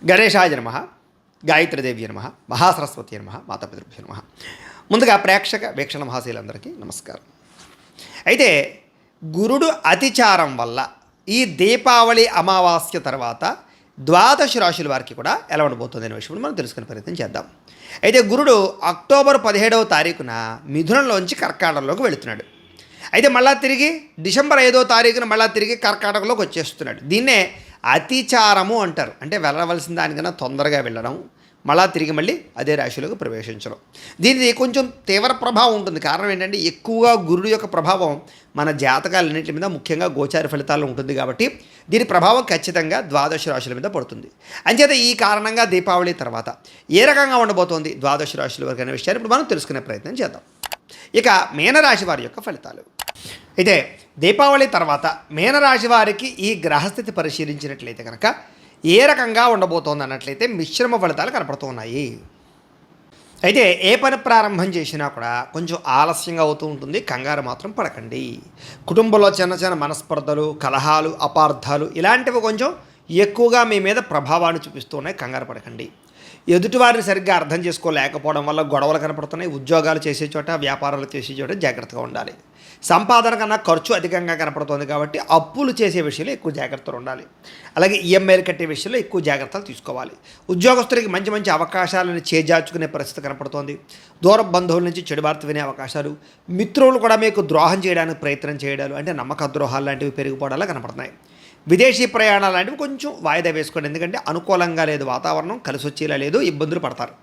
గణేశాయ నమః, గాయత్రీదేవి నమః, మహాసరస్వతి నమః, మాతాపితృభ్యో నమః. ముందుగా ప్రేక్షక వీక్షణ మహాశీలందరికీ నమస్కారం. అయితే గురుడు అతిచారం వల్ల ఈ దీపావళి అమావాస్య తర్వాత ద్వాదశ రాశుల వారికి కూడా ఎలా ఉండబోతుంది అనే విషయం మనం తెలుసుకునే ప్రయత్నం చేద్దాం. అయితే గురుడు అక్టోబర్ 17వ తారీఖున మిథునంలోంచి కర్కాటకంలోకి వెళుతున్నాడు. అయితే మళ్ళా తిరిగి డిసెంబర్ 5వ తారీఖున మళ్ళా తిరిగి కర్కాటకంలోకి వచ్చేస్తున్నాడు. దీన్నే అతిచారము అంటారు. అంటే వెళ్ళవలసిన దానికన్నా తొందరగా వెళ్ళడం, మళ్ళా తిరిగి మళ్ళీ అదే రాశిలోకి ప్రవేశించడం. దీనిది కొంచెం తీవ్ర ప్రభావం ఉంటుంది. కారణం ఏంటంటే ఎక్కువగా గురుడు యొక్క ప్రభావం మన జాతకాలన్నింటి మీద, ముఖ్యంగా గోచార ఫలితాల్లో ఉంటుంది కాబట్టి దీని ప్రభావం ఖచ్చితంగా ద్వాదశ రాశుల మీద పడుతుంది. అంచేత ఈ కారణంగా దీపావళి తర్వాత ఏ రకంగా ఉండబోతోంది ద్వాదశ రాశుల వరకు అనే విషయాన్ని ఇప్పుడు మనం తెలుసుకునే ప్రయత్నం చేద్దాం. ఇక మీనరాశి వారి యొక్క ఫలితాలు. అయితే దీపావళి తర్వాత మీనరాశి వారికి ఈ గ్రహస్థితి పరిశీలించినట్లయితే కనుక ఏ రకంగా ఉండబోతోంది అన్నట్లయితే మిశ్రమ ఫలితాలు కనపడుతున్నాయి. అయితే ఏ పని ప్రారంభం చేసినా కూడా కొంచెం ఆలస్యంగా అవుతూ ఉంటుంది. కంగారు మాత్రం పడకండి. కుటుంబంలో చిన్న చిన్న మనస్పర్ధలు, కలహాలు, అపార్థాలు ఇలాంటివి కొంచెం ఎక్కువగా మీ మీద ప్రభావాన్ని చూపిస్తూ ఉన్నాయి. కంగారు పడకండి. ఎదుటివారిని సరిగ్గా అర్థం చేసుకోలేకపోవడం వల్ల గొడవలు కనపడుతున్నాయి. ఉద్యోగాలు చేసే చోట, వ్యాపారాలు చేసే చోట జాగ్రత్తగా ఉండాలి. సంపాదన కన్నా ఖర్చు అధికంగా కనపడుతుంది కాబట్టి అప్పులు చేసే విషయంలో ఎక్కువ జాగ్రత్తలు ఉండాలి. అలాగే ఈఎంఐలు కట్టే విషయంలో ఎక్కువ జాగ్రత్తలు తీసుకోవాలి. ఉద్యోగస్తులకి మంచి మంచి అవకాశాలను చేజార్చుకునే పరిస్థితి కనపడుతోంది. దూర బంధువుల నుంచి చెడు వార్త వినే అవకాశాలు, మిత్రులు కూడా మీకు ద్రోహం చేయడానికి ప్రయత్నం చేయడాలు, అంటే నమ్మక ద్రోహాలు లాంటివి పెరిగిపోవడాలు కనపడుతున్నాయి. విదేశీ ప్రయాణాలు లాంటివి కొంచెం వాయిదా వేసుకోండి. ఎందుకంటే అనుకూలంగా లేదు, వాతావరణం కలిసి వచ్చేలా లేదు, ఇబ్బందులు పడతారు.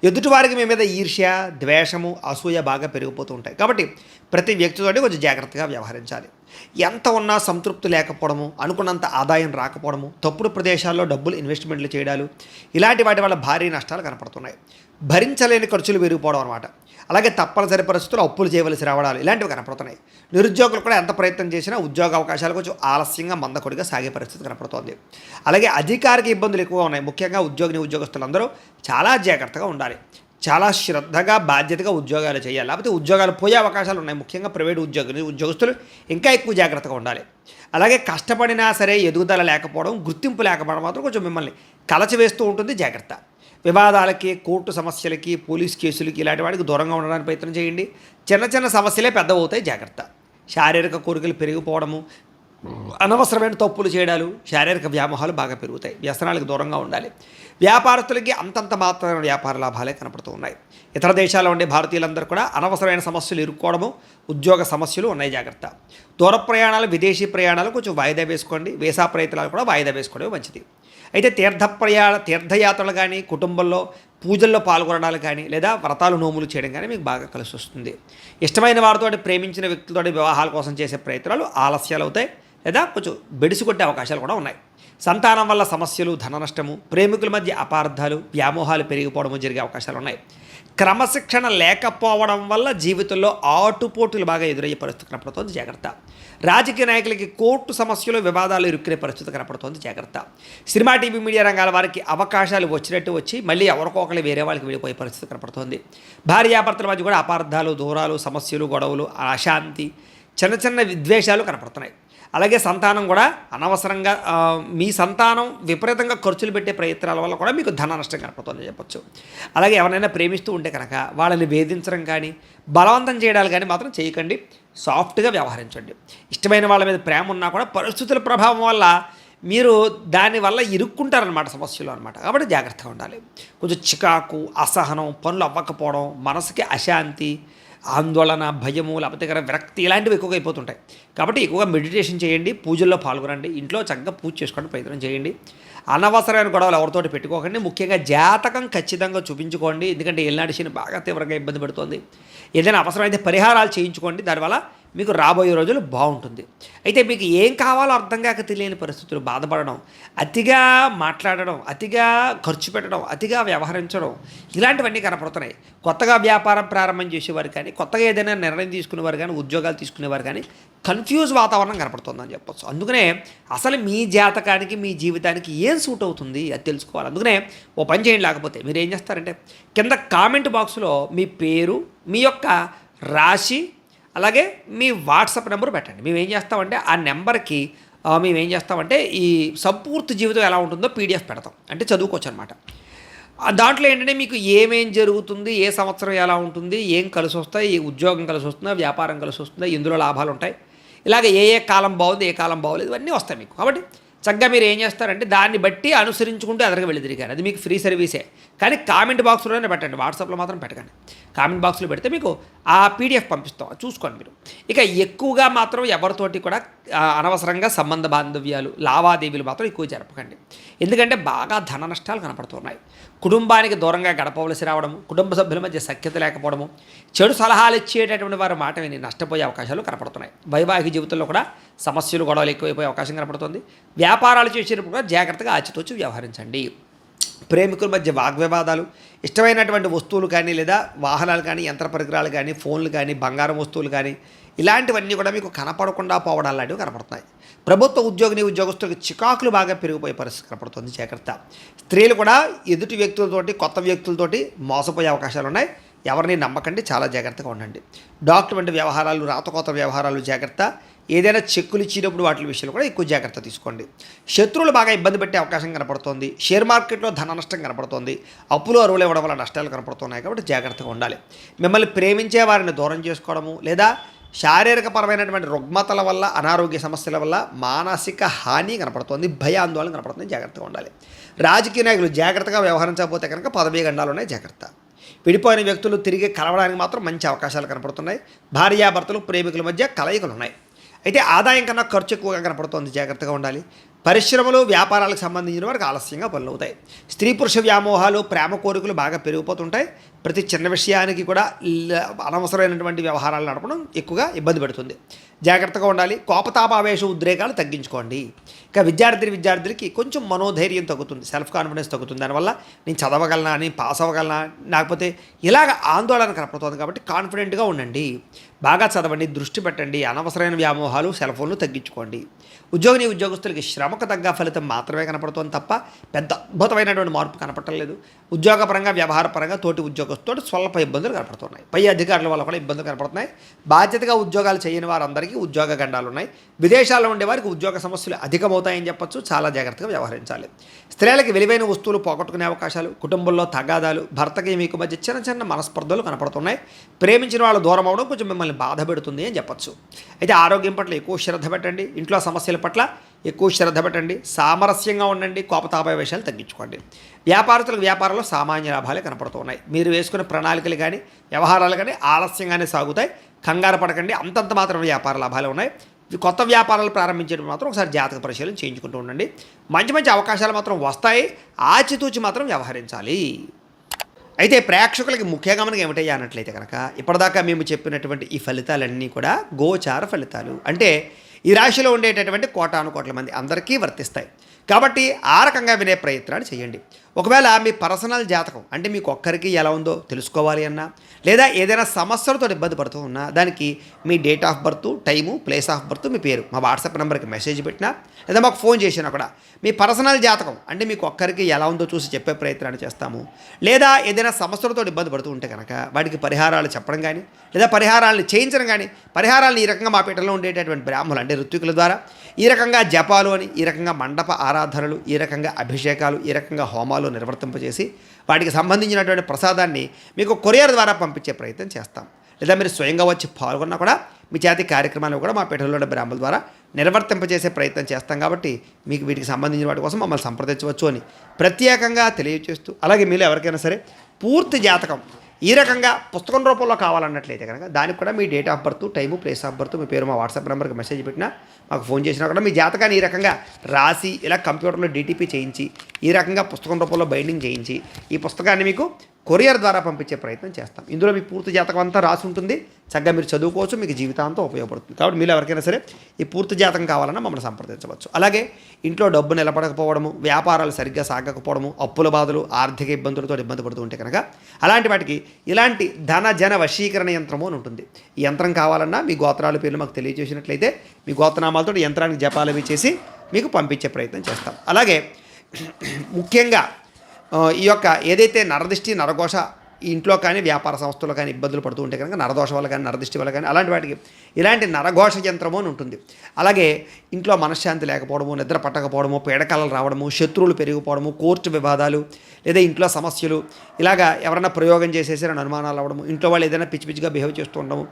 ఎదుటివారికి మీ మీద ఈర్ష్య, ద్వేషము, అసూయ బాగా పెరిగిపోతూ ఉంటాయి. కాబట్టి ప్రతి వ్యక్తితోటి కొంచెం జాగ్రత్తగా వ్యవహరించాలి. ఎంత ఉన్నా సంతృప్తి లేకపోవడము, అనుకున్నంత ఆదాయం రాకపోవడము, తప్పుడు ప్రదేశాల్లో డబ్బులు ఇన్వెస్ట్మెంట్లు చేయడాలు, ఇలాంటి వాటి వల్ల భారీ నష్టాలు కనపడుతున్నాయి. భరించలేని ఖర్చులు పెరిగిపోవడం అనమాట. అలాగే తప్పనిసరి పరిస్థితుల్లో అప్పులు చేయవలసి రావడాలు ఇలాంటివి కనపడుతున్నాయి. నిరుద్యోగులు కూడా ఎంత ప్రయత్నం చేసినా ఉద్యోగ అవకాశాలు కొంచెం ఆలస్యంగా మందకొడిగా సాగే పరిస్థితి కనపడుతోంది. అలాగే అధికారిక ఇబ్బందులు ఎక్కువగా ఉన్నాయి. ముఖ్యంగా ఉద్యోగస్తులందరూ చాలా జాగ్రత్తగా ఉండాలి. చాలా శ్రద్ధగా, బాధ్యతగా ఉద్యోగాలు చేయాలి. లేకపోతే ఉద్యోగాలు పోయే అవకాశాలు ఉన్నాయి. ముఖ్యంగా ప్రైవేటు ఉద్యోగస్తులు ఇంకా ఎక్కువ జాగ్రత్తగా ఉండాలి. అలాగే కష్టపడినా సరే ఎదుగుదల లేకపోవడం, గుర్తింపు లేకపోవడం మాత్రం కొంచెం మిమ్మల్ని కలచివేస్తూ ఉంటుంది. జాగ్రత్త. వివాదాలకి, కోర్టు సమస్యలకి, పోలీస్ కేసులకి ఇలాంటి వాటికి దూరంగా ఉండడానికి ప్రయత్నం చేయండి. చిన్న చిన్న సమస్యలే పెద్దవవుతాయి. జాగ్రత్త. శారీరక కోరికలు పెరిగిపోవడము, అనవసరమైన తప్పులు చేయడాలు, శారీరక వ్యామోహాలు బాగా పెరుగుతాయి. వ్యసనాలకు దూరంగా ఉండాలి. వ్యాపారస్తులకి అంతంత మాత్రమైన వ్యాపార లాభాలే కనపడుతూ ఉన్నాయి. ఇతర దేశాల్లో ఉండే భారతీయులందరూ కూడా అనవసరమైన సమస్యలు ఇరుక్కోవడము, ఉద్యోగ సమస్యలు ఉన్నాయి. జాగ్రత్త. దూర ప్రయాణాలు, విదేశీ ప్రయాణాలు కొంచెం వాయిదా వేసుకోండి. వీసా ప్రయత్నాలు కూడా వాయిదా వేసుకోవడం మంచిది. అయితే తీర్థయాత్రలు కానీ, కుటుంబంలో పూజల్లో పాల్గొనడాలు కానీ, లేదా వ్రతాలు, నోములు చేయడం కానీ మీకు బాగా కలిసి వస్తుంది. ఇష్టమైన వారితో, ప్రేమించిన వ్యక్తులతో వివాహాల కోసం చేసే ప్రయత్నాలు ఆలస్యాలు అవుతాయి, లేదా కొంచెం బెడిసి కొట్టే అవకాశాలు కూడా ఉన్నాయి. సంతానం వల్ల సమస్యలు, ధన నష్టము, ప్రేమికుల మధ్య అపార్థాలు, వ్యామోహాలు పెరిగిపోవడము జరిగే అవకాశాలు ఉన్నాయి. క్రమశిక్షణ లేకపోవడం వల్ల జీవితంలో ఆటుపోటులు బాగా ఎదురయ్యే పరిస్థితి కనపడుతోంది. జాగ్రత్త. రాజకీయ నాయకులకి కోర్టు సమస్యలు, వివాదాలు ఇరుక్కునే పరిస్థితి కనపడుతోంది. జాగ్రత్త. సినిమా, టీవీ, మీడియా రంగాల వారికి అవకాశాలు వచ్చినట్టు వచ్చి మళ్ళీ ఎవరికొకరు వేరే వాళ్ళకి వెళ్ళిపోయే పరిస్థితి కనపడుతోంది. భార్యాభర్తల మధ్య కూడా అపార్థాలు, దూరాలు, సమస్యలు, గొడవలు, అశాంతి, చిన్న చిన్న విద్వేషాలు కనపడుతున్నాయి. అలాగే సంతానం కూడా అనవసరంగా మీ సంతానం విపరీతంగా ఖర్చులు పెట్టే ప్రయత్నాల వల్ల కూడా మీకు ధన నష్టం కనపడుతుందని చెప్పొచ్చు. అలాగే ఎవరైనా ప్రేమిస్తూ ఉంటే కనుక వాళ్ళని వేధించడం కానీ, బలవంతం చేయడాలు కానీ మాత్రం చేయకండి. సాఫ్ట్గా వ్యవహరించండి. ఇష్టమైన వాళ్ళ మీద ప్రేమ ఉన్నా కూడా పరిస్థితుల ప్రభావం వల్ల మీరు దానివల్ల ఇరుక్కుంటారనమాట, సమస్యలు అనమాట. కాబట్టి జాగ్రత్తగా ఉండాలి. కొంచెం చికాకు, అసహనం, పనులు అవ్వకపోవడం, మనసుకి అశాంతి, ఆందోళన, భయము, లేకపోతే విరక్తి ఇలాంటివి ఎక్కువగా అయిపోతుంటాయి. కాబట్టి ఎక్కువగా మెడిటేషన్ చేయండి, పూజల్లో పాల్గొనండి, ఇంట్లో చక్కగా పూజ చేసుకోవడానికి ప్రయత్నం చేయండి. అనవసరమైన గొడవలు ఎవరితోటి పెట్టుకోకండి. ముఖ్యంగా జాతకం ఖచ్చితంగా చూపించుకోండి. ఎందుకంటే ఏలినాటి శని బాగా తీవ్రంగా ఇబ్బంది పెడుతుంది. ఏదైనా అవసరమైతే పరిహారాలు చేయించుకోండి. దానివల్ల మీకు రాబోయే రోజులు బాగుంటుంది. అయితే మీకు ఏం కావాలో అర్థం కాక తెలియని పరిస్థితులు, బాధపడడం, అతిగా మాట్లాడడం, అతిగా ఖర్చు పెట్టడం, అతిగా వ్యవహరించడం ఇలాంటివన్నీ కనపడుతున్నాయి. కొత్తగా వ్యాపారం ప్రారంభం చేసేవారు కానీ, కొత్తగా ఏదైనా నిర్ణయం తీసుకునేవారు కానీ, ఉద్యోగాలు తీసుకునేవారు కానీ కన్ఫ్యూజ్ వాతావరణం కనపడుతుందని చెప్పొచ్చు. అందుకనే అసలు మీ జాతకానికి, మీ జీవితానికి ఏం సూట్ అవుతుంది అది తెలుసుకోవాలి. అందుకనే ఓ పని చేయండి. లేకపోతే మీరు ఏం చేస్తారంటే కింద కామెంట్ బాక్స్లో మీ పేరు, మీ యొక్క రాశి, అలాగే మీ వాట్సాప్ నెంబర్ పెట్టండి. మేము ఏం చేస్తామంటే ఆ నెంబర్కి మేము ఏం చేస్తామంటే ఈ సంపూర్తి జీవితం ఎలా ఉంటుందో పీడిఎఫ్ పెడతాం, అంటే చదువుకోవచ్చు అనమాట. దాంట్లో ఏంటంటే మీకు ఏమేం జరుగుతుంది, ఏ సంవత్సరం ఎలా ఉంటుంది, ఏం కలిసి వస్తాయి, ఏ ఉద్యోగం కలిసి వస్తుందా, వ్యాపారం కలిసి వస్తుందా, ఇందులో లాభాలు ఉంటాయి, ఇలాగ ఏ ఏ కాలం బాగుంది, ఏ కాలం బాగోలేదు, ఇవన్నీ వస్తాయి మీకు. కాబట్టి చక్కగా మీరు ఏం చేస్తారంటే దాన్ని బట్టి అనుసరించుకుంటూ ఎదరికి వెళ్ళి తిరిగారు. అది మీకు ఫ్రీ సర్వీసే, కానీ కామెంట్ బాక్స్లోనే పెట్టండి, వాట్సాప్లో మాత్రం పెట్టకండి. కామెంట్ బాక్స్లో పెడితే మీకు ఆ పీడిఎఫ్ పంపిస్తాం, చూసుకోండి మీరు. ఇక ఎక్కువగా మాత్రం ఎవరితోటి కూడా అనవసరంగా సంబంధ బాంధవ్యాలు, లావాదేవీలు మాత్రం ఎక్కువ జరపకండి. ఎందుకంటే బాగా ధన నష్టాలు కనపడుతున్నాయి. కుటుంబానికి దూరంగా గడపవలసి రావడము, కుటుంబ సభ్యుల మధ్య సఖ్యత లేకపోవడము, చెడు సలహాలు ఇచ్చేటటువంటి వారి మాట విని నష్టపోయే అవకాశాలు కనపడుతున్నాయి. వైవాహిక జీవితంలో కూడా సమస్యలు, గొడవలు ఎక్కువైపోయే అవకాశం కనపడుతుంది. వ్యాపారాలు చేసేటప్పుడు కూడా జాగ్రత్తగా ఆచితూచి వ్యవహరించండి. ప్రేమికుల మధ్య వాగ్వివాదాలు, ఇష్టమైనటువంటి వస్తువులు కానీ లేదా వాహనాలు కానీ, యంత్ర పరికరాలు కానీ, ఫోన్లు కానీ, బంగారం వస్తువులు కానీ, ఇలాంటివన్నీ కూడా మీకు కనపడకుండా పోవడాలు లాంటివి కనపడుతున్నాయి. ప్రభుత్వ ఉద్యోగస్తులకు చికాకులు బాగా పెరిగిపోయే పరిస్థితి కనపడుతుంది, జాగ్రత్త. స్త్రీలు కూడా ఎదుటి వ్యక్తులతోటి, కొత్త వ్యక్తులతోటి మోసపోయే అవకాశాలు ఉన్నాయి. ఎవరిని నమ్మకండి, చాలా జాగ్రత్తగా ఉండండి. డాక్యుమెంట్ వ్యవహారాలు, రాతకోత వ్యవహారాలు జాగ్రత్త. ఏదైనా చెక్కులు ఇచ్చినప్పుడు వాటి విషయంలో కూడా ఎక్కువ జాగ్రత్త తీసుకోండి. శత్రువులు బాగా ఇబ్బంది పెట్టే అవకాశం కనపడుతోంది. షేర్ మార్కెట్లో ధన నష్టం కనపడుతోంది. అప్పులు అరువులు ఇవ్వడం వల్ల నష్టాలు కనపడుతున్నాయి. కాబట్టి జాగ్రత్తగా ఉండాలి. మిమ్మల్ని ప్రేమించే వారిని దూరం చేసుకోవడము, లేదా శారీరకపరమైనటువంటి రుగ్మతల వల్ల, అనారోగ్య సమస్యల వల్ల మానసిక హాని కనపడుతోంది, భయాందోళన కనపడుతుంది, జాగ్రత్తగా ఉండాలి. రాజకీయ నాయకులు జాగ్రత్తగా వ్యవహరించకపోతే కనుక పదవీ గండాలు ఉన్నాయి, జాగ్రత్త. విడిపోయిన వ్యక్తులు తిరిగి కలవడానికి మాత్రం మంచి అవకాశాలు కనపడుతున్నాయి. భార్యాభర్తలు, ప్రేమికుల మధ్య కలయికలు ఉన్నాయి. అయితే ఆదాయం కన్నా ఖర్చు ఎక్కువగా కనపడుతోంది, జాగ్రత్తగా ఉండాలి. పరిశ్రమలు, వ్యాపారాలకు సంబంధించిన వారికి ఆలస్యంగా పనులు అవుతాయి. స్త్రీ పురుష వ్యామోహాలు, ప్రేమ కోరికలు బాగా పెరిగిపోతుంటాయి. ప్రతి చిన్న విషయానికి కూడా అనవసరమైనటువంటి వ్యవహారాలు నడపడం ఎక్కువగా ఇబ్బంది పెడుతుంది, జాగ్రత్తగా ఉండాలి. కోపతాపావేశ ఉద్రేకాలు తగ్గించుకోండి. ఇక విద్యార్థులకి కొంచెం మనోధైర్యం తగ్గుతుంది, సెల్ఫ్ కాన్ఫిడెన్స్ తగ్గుతుంది. దానివల్ల నేను చదవగలనా, నేను పాస్ అవ్వగలనా, లేకపోతే ఇలాగ ఆందోళన కనపడుతుంది. కాబట్టి కాన్ఫిడెంట్గా ఉండండి, బాగా చదవండి, దృష్టి పెట్టండి. అనవసరమైన వ్యామోహాలు, సెల్ ఫోన్లు తగ్గించుకోండి. ఉద్యోగస్తులకి శ్రమకు తగ్గ ఫలితం మాత్రమే కనపడుతుంది తప్ప పెద్ద అద్భుతమైనటువంటి మార్పు కనపడలేదు. ఉద్యోగపరంగా, వ్యవహారపరంగా తోటి ఉద్యోగస్తుతో స్వల్ప ఇబ్బందులు కనపడుతున్నాయి. పై అధికారుల వల్ల కూడా ఇబ్బందులు కనపడుతున్నాయి. బాధ్యతగా ఉద్యోగాలు చేయని వారందరికీ ఉద్యోగ గండాలు ఉన్నాయి. విదేశాల్లో ఉండే వారికి ఉద్యోగ సమస్యలు అధికమవుతాయని చెప్పొచ్చు, చాలా జాగ్రత్తగా వ్యవహరించాలి. స్త్రీలకి విలువైన వస్తువులు పోగొట్టుకునే అవకాశాలు, కుటుంబంలో తగాదాలు, భర్తకి మీకు మధ్య చిన్న చిన్న మనస్పర్ధలు కనపడుతున్నాయి. ప్రేమించిన వాళ్ళు దూరం అవడం కొంచెం మిమ్మల్ని బాధ పెడుతుంది అని చెప్పచ్చు. అయితే ఆరోగ్యం పట్ల ఎక్కువ శ్రద్ధ పెట్టండి. ఇంట్లో సమస్యల పట్ల ఎక్కువ శ్రద్ధ పెట్టండి. సామరస్యంగా ఉండండి. కోపతాపాయ విషయాలు తగ్గించుకోండి. వ్యాపారంలో సామాన్య లాభాలే కనపడుతున్నాయి. మీరు వేసుకున్న ప్రణాళికలు కానీ, వ్యవహారాలు కానీ ఆలస్యంగానే సాగుతాయి. కంగారు పడకండి, అంతంత మాత్రం వ్యాపార లాభాలు ఉన్నాయి. కొత్త వ్యాపారాలు ప్రారంభించేటప్పుడు మాత్రం ఒకసారి జాతక పరిశీలన చేయించుకుంటూ ఉండండి. మంచి మంచి అవకాశాలు మాత్రం వస్తాయి. ఆచితూచి మాత్రం వ్యవహరించాలి. అయితే ప్రేక్షకులకి ముఖ్య గమనం ఏమిటయ్యా అన్నట్లయితే కనుక, ఇప్పటిదాకా మేము చెప్పినటువంటి ఈ ఫలితాలన్నీ కూడా గోచార ఫలితాలు, అంటే ఈ రాశిలో ఉండేటటువంటి కోటానుకోట్ల మంది అందరికీ వర్తిస్తాయి. కాబట్టి ఆ రకంగా వినే ప్రయత్నాలు చేయండి. ఒకవేళ మీ పర్సనల్ జాతకం అంటే మీకు ఒక్కరికి ఎలా ఉందో తెలుసుకోవాలి అన్నా, లేదా ఏదైనా సమస్యలతో ఇబ్బంది పడుతూ ఉన్నా, దానికి మీ date of birth, time, place of birth, మీ పేరు మా వాట్సాప్ నెంబర్కి మెసేజ్ పెట్టినా, లేదా మాకు ఫోన్ చేసినా కూడా మీ పర్సనల్ జాతకం అంటే మీకు ఒక్కరికి ఎలా ఉందో చూసి చెప్పే ప్రయత్నాన్ని చేస్తాము. లేదా ఏదైనా సమస్యలతో ఇబ్బంది పడుతూ ఉంటే కనుక వాటికి పరిహారాలు చెప్పడం కానీ, లేదా పరిహారాలను చేయించడం కానీ, పరిహారాలను ఈ రకంగా మా పీఠంలో ఉండేటటువంటి బ్రాహ్మణులు అంటే ఋత్వికుల ద్వారా ఈ రకంగా జపాలు అని, ఈ రకంగా మండప ఆరాధనలు, ఈ రకంగా అభిషేకాలు, ఈ రకంగా హోమాలు నిర్వర్తింపజేసి వాటికి సంబంధించినటువంటి ప్రసాదాన్ని మీకు కొరియర్ ద్వారా పంపించే ప్రయత్నం చేస్తాం. లేదా మీరు స్వయంగా వచ్చి పాల్గొన్నా కూడా మీ చేతి కార్యక్రమాలు కూడా మా పీఠంలో బ్రాహ్మణుల ద్వారా నిర్వర్తింపజేసే ప్రయత్నం చేస్తాం. కాబట్టి మీకు వీటికి సంబంధించిన వాటి కోసం మమ్మల్ని సంప్రదించవచ్చు అని ప్రత్యేకంగా తెలియజేస్తూ, అలాగే మీరు ఎవరికైనా సరే పూర్తి జాతకం ఈ రకంగా పుస్తకం రూపంలో కావాలన్నట్లయితే కనుక దానికి కూడా మీ date of birth, time, place of birth, మీ పేరు మా వాట్సాప్ నెంబర్కి మెసేజ్ పెట్టినా, మాకు ఫోన్ చేసినా కూడా మీ జాతకాన్ని ఈ రకంగా రాసి ఇలా కంప్యూటర్లో డీటీపీ చేయించి ఈ రకంగా పుస్తకం రూపంలో బైండింగ్ చేయించి ఈ పుస్తకాన్ని మీకు కొరియర్ ద్వారా పంపించే ప్రయత్నం చేస్తాం. ఇందులో మీ పూర్తి జాతకం అంతా రాసి ఉంటుంది. చక్కగా మీరు చదువుకోవచ్చు, మీకు జీవితాంతం ఉపయోగపడుతుంది. కాబట్టి మీరు ఎవరికైనా సరే ఈ పూర్తి జాతకం కావాలన్నా మమ్మల్ని సంప్రదించవచ్చు. అలాగే ఇంట్లో డబ్బు నిలబడకపోవడము, వ్యాపారాలు సరిగ్గా సాగకపోవడము, అప్పుల బాధలు, ఆర్థిక ఇబ్బందులతో ఇబ్బంది పడుతూ ఉంటే కనుక అలాంటి వాటికి ఇలాంటి ధన జన వశీకరణ యంత్రము అని ఉంటుంది. ఈ యంత్రం కావాలన్నా మీ గోత్రాల పేర్లు మాకు తెలియజేసినట్లయితే మీ గోత్రనామాలతో యంత్రానికి జపాలు అవి చేసి మీకు పంపించే ప్రయత్నం చేస్తాం. అలాగే ముఖ్యంగా ఈ యొక్క ఏదైతే నరదిష్టి, నరఘోష ఈ ఇంట్లో కానీ వ్యాపార సంస్థల్లో కానీ ఇబ్బందులు పడుతూ ఉంటే కనుక నరదోష వల్ల కానీ నరదిష్టి వల్ల కానీ అలాంటి వాటికి ఇలాంటి నరఘోష యంత్రము అని ఉంటుంది. అలాగే ఇంట్లో మనశ్శాంతి లేకపోవడము, నిద్ర పట్టకపోవడము, పీడకలలు రావడము, శత్రువులు పెరిగిపోవడము, కోర్టు వివాదాలు లేదా ఇంట్లో సమస్యలు, ఇలాగా ఎవరైనా ప్రయోగం చేసేసారని అనుమానాలు రావడము, ఇంట్లో వాళ్ళు ఏదైనా పిచ్చి పిచ్చిగా బిహేవ్ చేస్తూ ఉండడము,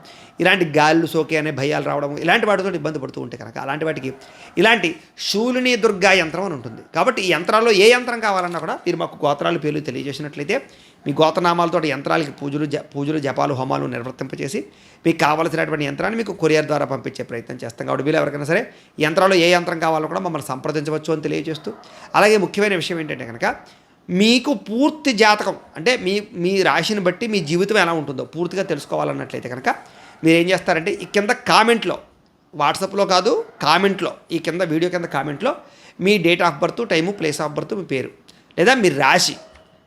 ఇలాంటి గాళ్ళు సోకే అనే భయాలు రావడము, ఇలాంటి వాటితో ఇబ్బంది పడుతూ ఉంటే కనుక అలాంటి వాటికి ఇలాంటి శూలిని దుర్గా యంత్రం అని ఉంటుంది. కాబట్టి ఈ యంత్రాల్లో ఏ యంత్రం కావాలన్నా కూడా మీరు మాకు గోత్రాలు పేర్లు తెలియజేసినట్లయితే మీ గోత్రనామాలతో యంత్రాలకి పూజలు జపాలు హోమాలు నిర్వర్తింపచేసి మీకు కావాల్సినటువంటి యంత్రాన్ని మీకు కొరియర్ ద్వారా పంపించే ప్రయత్నం చేస్తాం. కాబట్టి మీరు ఎవరికైనా సరే యంత్రాల్లో ఏ యంత్రం కావాలో కూడా మమ్మల్ని సంప్రదించవచ్చు అని తెలియజేస్తూ, అలాగే ముఖ్యమైన విషయం ఏంటంటే కనుక మీకు పూర్తి జాతకం అంటే మీ రాశిని బట్టి మీ జీవితం ఎలా ఉంటుందో పూర్తిగా తెలుసుకోవాలన్నట్లయితే కనుక మీరు ఏం చేస్తారంటే ఈ కింద కామెంట్లో, వాట్సాప్లో కాదు కామెంట్లో, ఈ కింద వీడియో కింద కామెంట్లో మీ date of birth, time, place of birth, మీ పేరు లేదా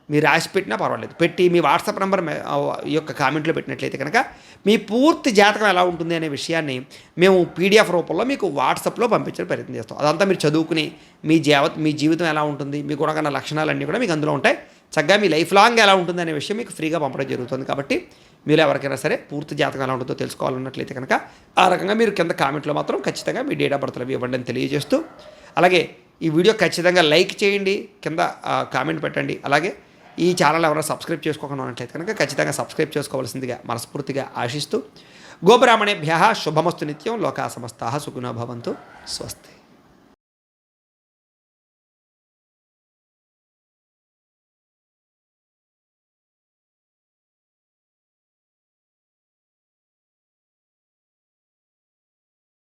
మీ రాశి పెట్టినా పర్వాలేదు పెట్టి మీ వాట్సాప్ నెంబర్ ఈ యొక్క కామెంట్లో పెట్టినట్లయితే కనుక మీ పూర్తి జాతకం ఎలా ఉంటుంది అనే విషయాన్ని మేము పీడిఎఫ్ రూపంలో మీకు వాట్సాప్లో పంపించే ప్రయత్నం చేస్తాం. అదంతా మీరు చదువుకుని మీ జీవితం ఎలా ఉంటుంది, మీ గుణగణ లక్షణాలన్నీ కూడా మీకు అందులో ఉంటాయి. చక్కగా మీ లైఫ్ లాంగ్ ఎలా ఉంటుంది అనే విషయం మీకు ఫ్రీగా పంపడం జరుగుతుంది. కాబట్టి మీరు ఎవరికైనా సరే పూర్తి జాతకం ఎలా ఉంటుందో తెలుసుకోవాలన్నట్లయితే కనుక ఆ రకంగా మీరు కింద కామెంట్లో మాత్రం ఖచ్చితంగా మీ డేట్ ఆఫ్ బర్త్లు అవి ఇవ్వండి అని తెలియజేస్తూ, అలాగే ఈ వీడియో ఖచ్చితంగా లైక్ చేయండి, కింద కామెంట్ పెట్టండి. అలాగే ఈ ఛానల్ ఎవరైనా సబ్స్క్రైబ్ చేసుకోకుండా ఉన్నట్లయితే కనుక ఖచ్చితంగా సబ్స్క్రైబ్ చేసుకోవాల్సిందిగా మనస్ఫూర్తిగా ఆశిస్తూ, గోబ్రాహ్మణేభ్యః శుభమస్తు నిత్యం, లోకా సమస్తాః సుఖినో భవంతు, స్వస్తి.